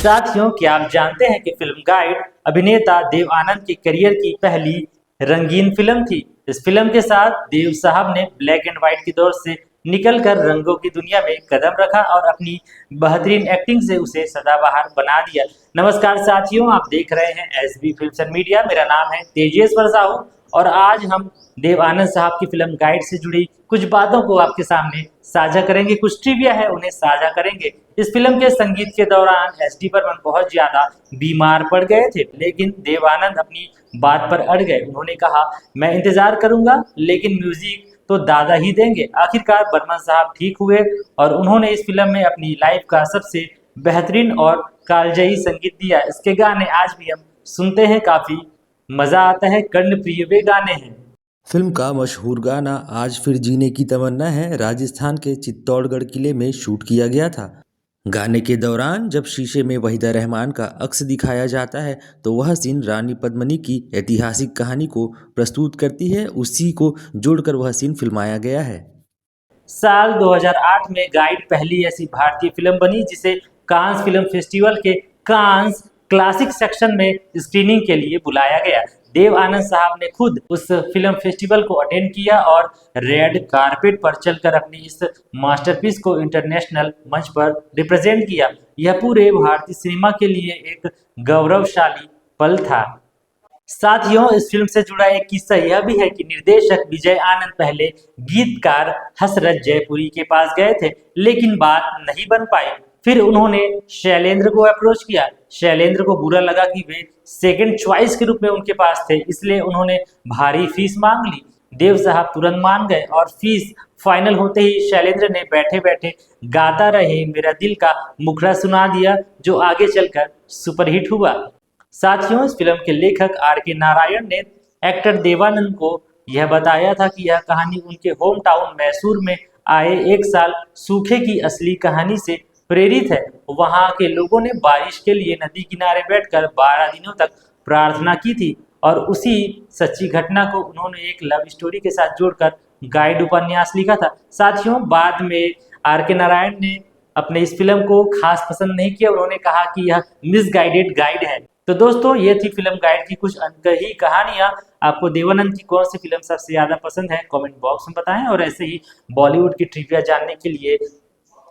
साथियों, क्या आप जानते हैं कि फिल्म गाइड अभिनेता देव आनंद के करियर की पहली रंगीन फिल्म थी। इस फिल्म के साथ देव साहब ने ब्लैक एंड व्हाइट के दौर से निकलकर रंगों की दुनिया में कदम रखा और अपनी बेहतरीन एक्टिंग से उसे सदाबहार बना दिया। नमस्कार साथियों, आप देख रहे हैं एसबी फिल्म्स एंड मीडिया। मेरा नाम है तेजेश्वर साहू और आज हम देव आनंद साहब की फिल्म गाइड से जुड़ी कुछ बातों को आपके सामने साझा करेंगे। कुछ ट्रिविया है उन्हें साझा करेंगे। इस फिल्म के संगीत के दौरान एसडी बर्मन बहुत ज्यादा बीमार पड़ गए थे, लेकिन देव आनंद अपनी बात पर अड़ गए। उन्होंने कहा, मैं इंतजार करूंगा लेकिन म्यूजिक तो दादा ही देंगे। आखिरकार बर्मन साहब ठीक हुए और उन्होंने इस फिल्म में अपनी लाइफ का सबसे बेहतरीन और कालजयी संगीत दिया। इसके गाने आज भी हम सुनते हैं, काफी मजा आता है, कर्णप्रिय वे गाने हैं। फिल्म का मशहूर गाना आज फिर जीने की तमन्ना है राजस्थान के चित्तौड़गढ़ किले में शूट किया गया था। गाने के दौरान जब शीशे में वहीदा रहमान का अक्स दिखाया जाता है तो वह सीन रानी पद्मिनी की ऐतिहासिक कहानी को प्रस्तुत करती है। उसी को जोड़कर वह सीन फिल्माया गया है। साल 2008 में गाइड पहली ऐसी भारतीय फिल्म बनी जिसे कांस फिल्म फेस्टिवल के कांस क्लासिक सेक्शन में स्क्रीनिंग के लिए बुलाया गया। देव आनंद साहब ने खुद उस फिल्म फेस्टिवल को अटेंड किया और रेड कारपेट पर चलकर अपनी इस मास्टरपीस को इंटरनेशनल मंच पर रिप्रेजेंट किया। यह पूरे भारतीय सिनेमा के लिए एक गौरवशाली पल था। साथियों, इस फिल्म से जुड़ा एक किस्सा यह भी है कि निर्देशक विजय आनंद पहले गीतकार हसरत जयपुरी के पास गए थे, लेकिन बात नहीं बन पाई। फिर उन्होंने शैलेंद्र को अप्रोच किया। शैलेंद्र को बुरा लगा कि वे सेकंड चॉइस के रूप में उनके पास थे, इसलिए उन्होंने भारी फीस मांग ली। देव साहब तुरंत मान गए और फीस फाइनल होते ही शैलेंद्र ने बैठे बैठे गाता रहे मेरा दिल का मुखड़ा सुना दिया, जो आगे चलकर सुपरहिट हुआ। साथियों, इस फिल्म के लेखक आर के नारायण ने एक्टर देवानंद को यह बताया था कि यह कहानी उनके होम टाउन मैसूर में आए एक साल सूखे की असली कहानी से प्रेरित है। वहां के लोगों ने बारिश के लिए नदी किनारे बैठकर 12 दिनों तक प्रार्थना की थी और उसी सच्ची घटना को उन्होंने एक लव स्टोरी के साथ जोड़कर गाइड उपन्यास लिखा था। साथियों, बाद में आर के नारायण ने अपने इस फिल्म को खास पसंद नहीं किया। उन्होंने कहा कि यह मिसगाइडेड गाइड है। तो दोस्तों, ये थी फिल्म गाइड की कुछ अनकही कहानियां। आपको देवानंद की कौन सी फिल्म सबसे ज्यादा पसंद है, कमेंट बॉक्स में बताएं और ऐसे ही बॉलीवुड की ट्रिविया जानने के लिए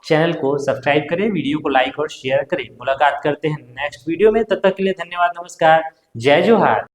चैनल को सब्सक्राइब करें, वीडियो को लाइक और शेयर करें। मुलाकात करते हैं नेक्स्ट वीडियो में, तब तक के लिए धन्यवाद, नमस्कार, जय जोहार।